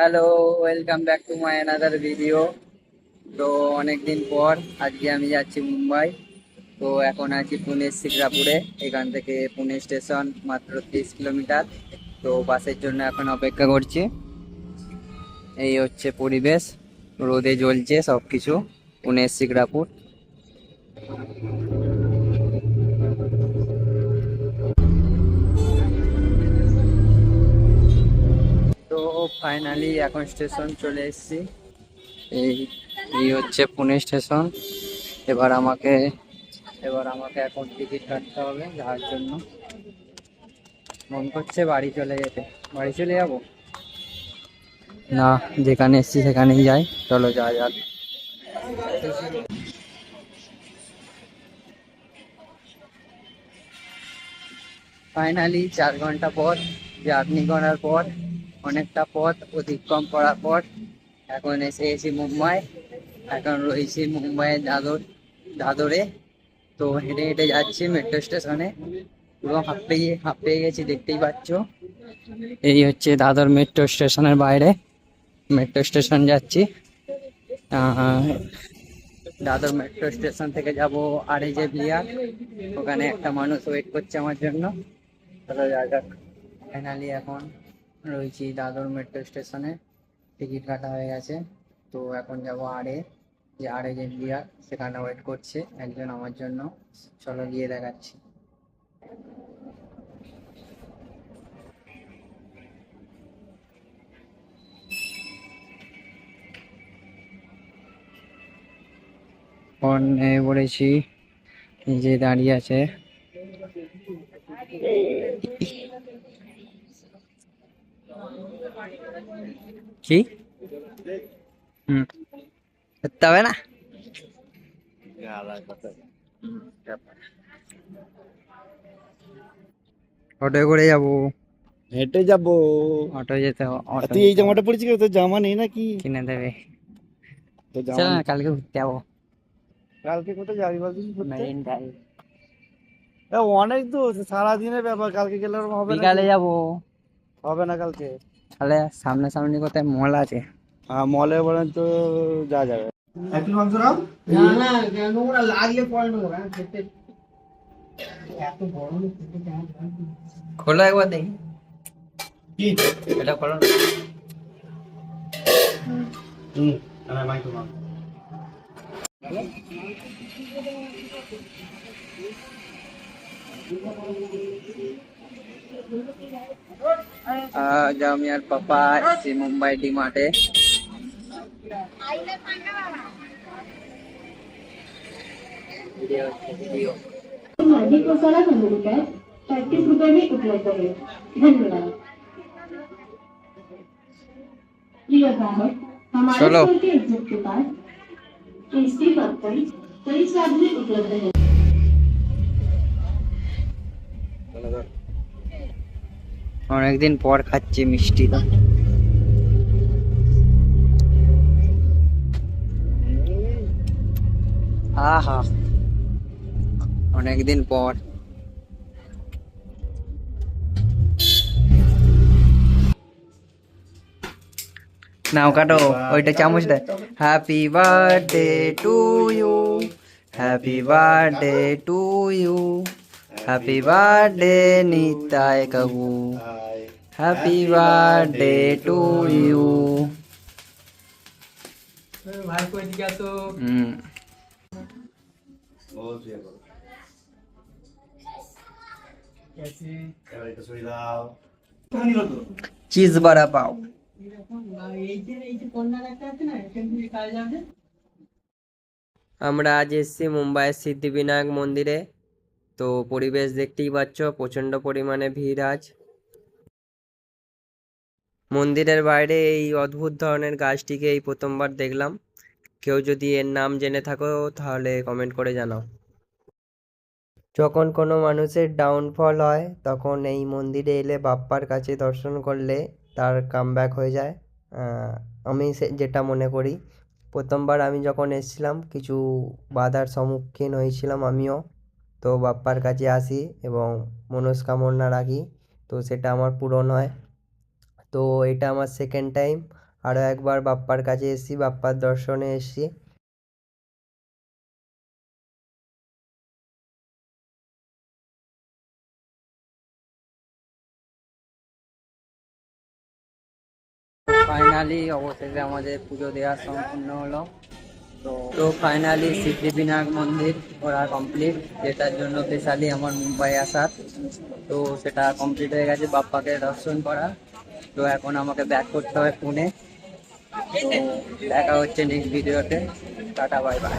Hello, welcome back to my another video. তো অনেকদিন পর আজকে আমি যাচ্ছি মুম্বাই। তো এখন আছি পুনের শিকরাপুরে। এখান থেকে পুনে স্টেশন মাত্র 30 কিলোমিটার। তো বাসের জন্য এখন অপেক্ষা করছি। এই হচ্ছে পরিবেশ, রোদে জ্বলছে সব কিছু। পুনের শিকরাপুর। তো ফাইনালি এখন স্টেশন চলে এসেছি। এই এই হচ্ছে পুনে স্টেশন। এবার আমাকে এবার আমাকে এখন টিকিট কাটতে হবে যাওয়ার জন্য। মন করছে বাড়ি চলে যেতে। বাড়ি চলে যাবো না, যেখানে এসছি সেখানেই যাই। চলো যাওয়া যাক। ফাইনালি 4 ঘন্টা পর জার্নি করার পর, অনেকটা পথ অতিক্রম করার পর এখন এসে গেছি মুম্বাই। এখন রয়েছি মুম্বাইয়ের দাদরে। তো হেঁটে হেঁটে যাচ্ছি মেট্রো স্টেশনে। পুরো হাঁপিয়ে গেছি, দেখতেই পাচ্ছ। এই হচ্ছে দাদর মেট্রো স্টেশনের বাইরে। মেট্রো স্টেশন যাচ্ছি। আহ, দাদর মেট্রো স্টেশন থেকে যাব আরএজে বিহার। ওখানে একটা মানুষ ওয়েট করছে আমার জন্য। চলো যাওয়া যাক। ফাইনালি এখন রয়েছি দাদর মেট্রো স্টেশনে। টিকিট কাটা হয়ে গেছে। তো এখন যাব যে আরএজে বিহার, সেখানে ওয়েট করছে একজন আমার জন্য। চলো গিয়ে দেখাচ্ছি। ফোনে পড়েছি, নিজে দাঁড়িয়ে আছে। কি হুম করতে হবে না। অটোয় করে যাবো। হেঁটে যাবো। অটো যেতে হবে, আর অটো তুই এই নিতে হবে। জামাটা পরেছিস কেন? তোর জামা নেই নাকি? কিনে দেবে। তোর চলো জামা না, কালকে ঘুরতে যাবো। কালকে কোথায় যাবি বলছিস ঘুরতে? Marine drive. অনেক দূর, সারাদিনের ব্যাপার, কালকে গেলে ওরকম হবে নাকি? বিকালে যাবো। হবে না কালকে। তাহলে সামনাসামনি কোথায় মল আছে? হ্যাঁ, মলে বলেন তো যা যাবে। একটু মাংস নাও। না না, নোংরা লাগলে পরে নেবো। এত বড় লোক খেতে কেমন লাগবে? খোলো একবার দেখি। কি? এটা খোলো না। হুম, আমি মাংস নাও। আজ আমি আর পাপা এসেছি মুম্বাই ডি মার্টে। ভিডিও भाजी मसाला खंडूकर 35 रुपए में उपलब्ध है। धन्यवाद। प्रिय ग्राहक, हमारे चलो। स्टोर के एग्जिट के पास टेस्टी पॉपकॉर्न कई स्वाद में उपलब्ध है। অনেকদিন পর খাচ্ছি মিষ্টিটা। আহা, অনেকদিন পর। নাও কাটো, ওইটা চামচ দেয়। Happy birthday to you, happy birthday to you, happy birthday Nitai কাকু, হ্যাপি বার্থডে টু ইউ। ভাই কই দিকে আসো। হুম। कैसी? চিজ বড়া পাও। এই যে কর্নার একটা আছে না, এখান থেকে কাজে যাবে। আমরা আজ এসেছি মুম্বাইয়ের সিদ্ধিবিনায়ক মন্দিরে। তো পরিবেশ দেখতেই পাচ্ছ, প্রচণ্ড পরিমাণে ভিড় আজ। মন্দিরের বাইরে এই অদ্ভুত ধরনের গাছটিকে এই প্রথমবার দেখলাম। কেউ যদি এর নাম জেনে থাকো তাহলে কমেন্ট করে জানাও। যখন কোনো মানুষের ডাউনফল হয় তখন এই মন্দিরে এলে বাপ্পার কাছে দর্শন করলে তার কামব্যাক হয়ে যায়। আমি যেটা মনে করি, প্রথমবার আমি যখন এসেছিলাম কিছু বাধার সম্মুখীন হয়েছিলাম আমিও। তো বাপ্পার কাছে আসি এবং মনস্কামনা রাখি, তো সেটা আমার পূরণ হয়। তো এটা আমার সেকেন্ড টাইম আরও একবার বাপ্পার কাছে এসেছি, বাপ্পার দর্শনে এসেছি। ফাইনালি অবশেষে আমাদের পুজো দেওয়া সম্পূর্ণ হলো। তো ফাইনালি সিদ্ধিবিনায়ক মন্দির ঘোরা কমপ্লিট, যেটার জন্য স্পেশালি আমার মুম্বাই আসা। তো সেটা কমপ্লিট হয়ে গেছে, বাপ্পাকে দর্শন করা। তো এখন আমাকে ব্যাক করতে হবে পুনে। তো দেখা হচ্ছে নেক্সট ভিডিওতে। Tata, bye bye.